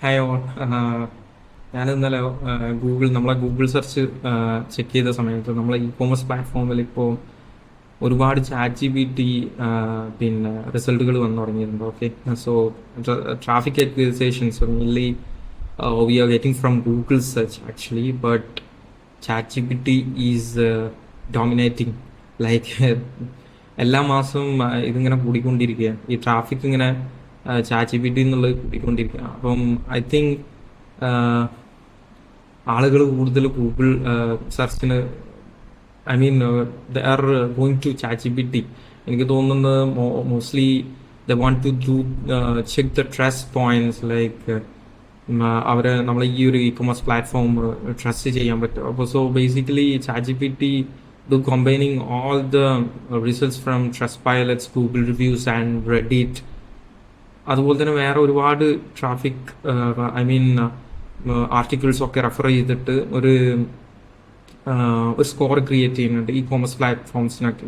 Hi all. ഞാൻ ഇന്നലെ നമ്മളെ ഗൂഗിൾ സെർച്ച് ചെക്ക് ചെയ്ത സമയത്ത് നമ്മളെ ഇ കോമേഴ്സ് പ്ലാറ്റ്ഫോമിൽ ഇപ്പോൾ ഒരുപാട് ചാറ്റ് ജി പി ടി പിന്നെ റിസൾട്ടുകൾ വന്നു തുടങ്ങിയിട്ടുണ്ട്. Okay, so traffic acquisitions mainly we are getting from Google search actually, but chat G P T is dominating. Like എല്ലാ മാസവും ഇതിങ്ങനെ കൂടിക്കൊണ്ടിരിക്കുക, ഈ ട്രാഫിക് ഇങ്ങനെ ചാറ്റ് ജി പി ടി എന്നുള്ളത് കൂട്ടിക്കൊണ്ടിരിക്കുക. അപ്പം ഐ തിങ്ക് ആളുകൾ കൂടുതൽ ഗൂഗിൾ സെർച്ചിന് they are going to chat G P T. എനിക്ക് തോന്നുന്നത് mostly they want to do check the trust points, like അവരെ നമ്മളെ ഈ ഒരു ഇ കൊമേഴ്സ് പ്ലാറ്റ്ഫോം ട്രസ്റ്റ് ചെയ്യാൻ പറ്റും. അപ്പോൾ so basically chat G P T do combining all the results from Trustpilots, Google reviews and Reddit. അതുപോലെ തന്നെ വേറെ ഒരുപാട് ട്രാഫിക് ആർട്ടിക്കിൾസ് ഒക്കെ റെഫർ ചെയ്തിട്ട് ഒരു സ്കോർ ക്രിയേറ്റ് ചെയ്യുന്നുണ്ട് ഇ കോമേഴ്സ് പ്ലാറ്റ്ഫോംസിനൊക്കെ.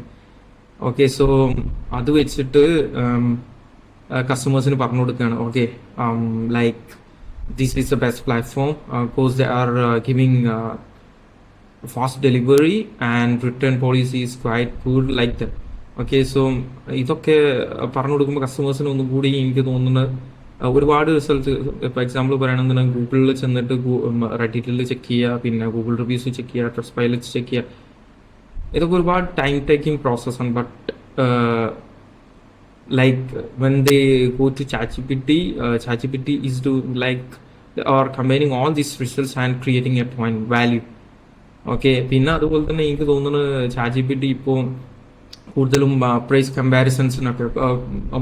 ഓക്കെ, സോ അത് വെച്ചിട്ട് കസ്റ്റമേഴ്സിന് പറഞ്ഞു കൊടുക്കുകയാണ്, okay like this is the best platform because they are giving fast delivery and return policy is quite good like that. Okay, so ഇതൊക്കെ പറഞ്ഞു കൊടുക്കുമ്പോൾ കസ്റ്റമേഴ്സിന് ഒന്നും കൂടി എനിക്ക് തോന്നുന്നത് ഒരുപാട് റിസൾട്ട്. ഇപ്പോൾ എക്സാമ്പിൾ പറയുകയാണെന്നുണ്ടെങ്കിൽ ഗൂഗിളിൽ ചെന്നിട്ട് റെഡിറ്റിൽ ചെക്ക് ചെയ്യുക, പിന്നെ ഗൂഗിൾ റിവ്യൂസ് ചെക്ക് ചെയ്യുക, ട്രസ്റ്റ് പൈലറ്റ്സ് ചെക്ക് ചെയ്യുക, ഇതൊക്കെ ഒരുപാട് ടൈം ടേക്കിംഗ് പ്രോസസ്സാണ്. But like when they go to chat G P T is to like are combining all these results and creating a point value. Okay, പിന്നെ അതുപോലെ തന്നെ എനിക്ക് തോന്നുന്നത് ചാറ്റ് ജി പി ടി ഇപ്പോൾ കൂടുതലും പ്രൈസ് കമ്പാരിസൺസിനൊക്കെ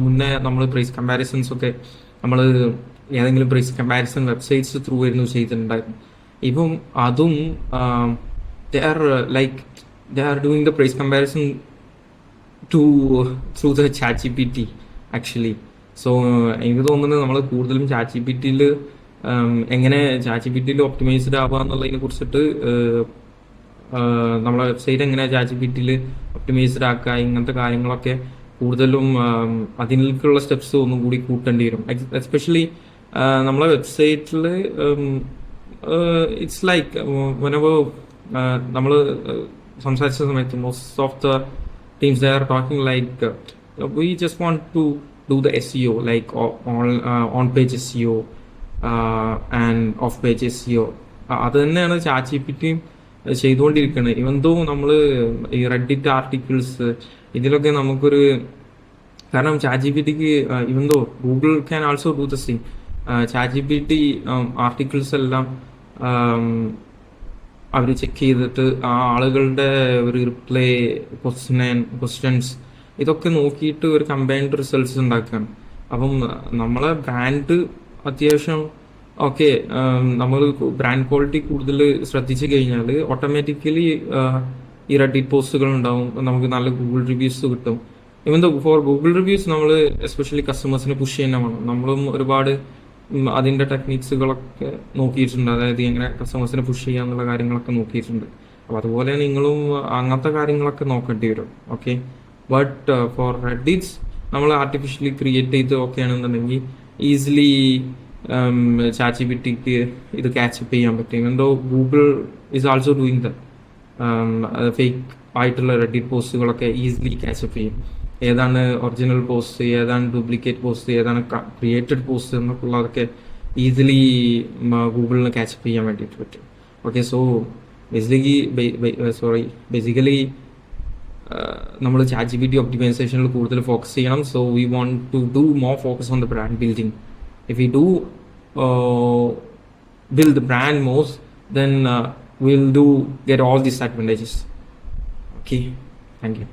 മുന്നേ നമ്മൾ പ്രൈസ് കമ്പാരിസൺസ് ഒക്കെ നമ്മൾ ഏതെങ്കിലും പ്രൈസ് കമ്പാരിസൺ വെബ്സൈറ്റ്സ് ത്രൂ ആയിരുന്നു ചെയ്തിട്ടുണ്ടായിരുന്നു. ഇപ്പം അതും they are doing the price comparison through the chat G P T actually. So എനിക്ക് തോന്നുന്നത് നമ്മൾ കൂടുതലും ചാറ്റ് ജി പി ടിയിൽ എങ്ങനെ ചാറ്റ് ജി പി ടിയിൽ ഒപ്റ്റിമൈസ്ഡ് ആവുക എന്നുള്ളതിനെ കുറിച്ചിട്ട് നമ്മളെ വെബ്സൈറ്റ് എങ്ങനെ ചാറ്റ് ജി പി ടിയിൽ ഒപ്റ്റിമൈസ്ഡ് ആക്കുക, ഇങ്ങനത്തെ കാര്യങ്ങളൊക്കെ കൂടുതലും അതിലേക്കുള്ള സ്റ്റെപ്സ് ഒന്നും കൂടി കൂട്ടേണ്ടി വരും. എസ്പെഷ്യലി നമ്മളെ വെബ്സൈറ്റിൽ ഇറ്റ്സ് ലൈക്ക് വെനെവർ നമ്മൾ സംസാരിച്ച സമയത്ത് most of the teams they are talking like we just want to do the SEO, like on page SEO and off page SEO. അത് തന്നെയാണ് ചാറ്റ് ജി പി ടിയും ചെയ്തുകൊണ്ടിരിക്കുന്നത്. ഇവൻ ദോ നമ്മൾ ഈ റെഡിറ്റ് ആർട്ടിക്കിൾസ് ഇതിലൊക്കെ നമുക്കൊരു, കാരണം ചാറ്റ് ജി പി ടിക്ക് even though Google can also do the same. Chat G P T articles എല്ലാം അവർ ചെക്ക് ചെയ്തിട്ട് ആ ആളുകളുടെ ഒരു റിപ്ലൈ, ക്വസ്റ്റ്യൻസ് ഇതൊക്കെ നോക്കിയിട്ട് ഒരു കമ്പൈൻഡ് റിസൾട്ട്സ് ഉണ്ടാക്കുകയാണ്. അപ്പം നമ്മളെ ബ്രാൻഡ് അത്യാവശ്യം ഓക്കെ, നമ്മൾ ബ്രാൻഡ് ക്വാളിറ്റി കൂടുതൽ ശ്രദ്ധിച്ചു കഴിഞ്ഞാൽ ഓട്ടോമാറ്റിക്കലി ഈ റെഡിറ്റ് പോസ്റ്റുകൾ ഉണ്ടാവും, നമുക്ക് നല്ല ഗൂഗിൾ റിവ്യൂസ് കിട്ടും. ഇവൻ ഫോർ ഗൂഗിൾ റിവ്യൂസ് നമ്മൾ എസ്പെഷ്യലി കസ്റ്റമേഴ്സിനെ പുഷ് ചെയ്യുന്ന വേണം. നമ്മളും ഒരുപാട് അതിൻ്റെ ടെക്നിക്സുകളൊക്കെ നോക്കിയിട്ടുണ്ട്, അതായത് എങ്ങനെ കസ്റ്റമേഴ്സിനെ പുഷ് ചെയ്യാന്നുള്ള കാര്യങ്ങളൊക്കെ നോക്കിയിട്ടുണ്ട്. അപ്പോൾ അതുപോലെ നിങ്ങളും അങ്ങനത്തെ കാര്യങ്ങളൊക്കെ നോക്കേണ്ടി വരും. ഓക്കെ, ബട്ട് ഫോർ റെഡിറ്റ്സ് നമ്മൾ ആർട്ടിഫിഷ്യലി ക്രിയേറ്റ് ചെയ്ത് ഒക്കെ ആണെന്നുണ്ടെങ്കിൽ ഈസിലി ചാറ്റ് ജി പി ടിക്ക് ഇത് ക്യാച്ചപ്പ് ചെയ്യാൻ പറ്റും. എന്തോ Google is also doing the fake ആയിട്ടുള്ള റെഡിറ്റ് പോസ്റ്റുകളൊക്കെ ഈസിലി ക്യാച്ചപ്പ് ചെയ്യും. ഏതാണ് ഒറിജിനൽ പോസ്റ്റ്, ഏതാണ് ഡ്യൂപ്ലിക്കേറ്റ് പോസ്റ്റ്, ഏതാണ് ക്രിയേറ്റഡ് പോസ്റ്റ് എന്നൊക്കെ ഉള്ളതൊക്കെ ഈസിലി ഗൂഗിളിന് ക്യാച്ചപ്പ് ചെയ്യാൻ വേണ്ടിയിട്ട് പറ്റും. ഓക്കെ, സോ ബേസിക്കലി നമ്മൾ ചാറ്റ് ജി പി ടി ഒപ്റ്റിമൈസേഷനിൽ കൂടുതൽ ഫോക്കസ് ചെയ്യണം. So we want to do more focus on the brand building. If we do build the brand most, then we'll get all these advantages. Okay, thank you.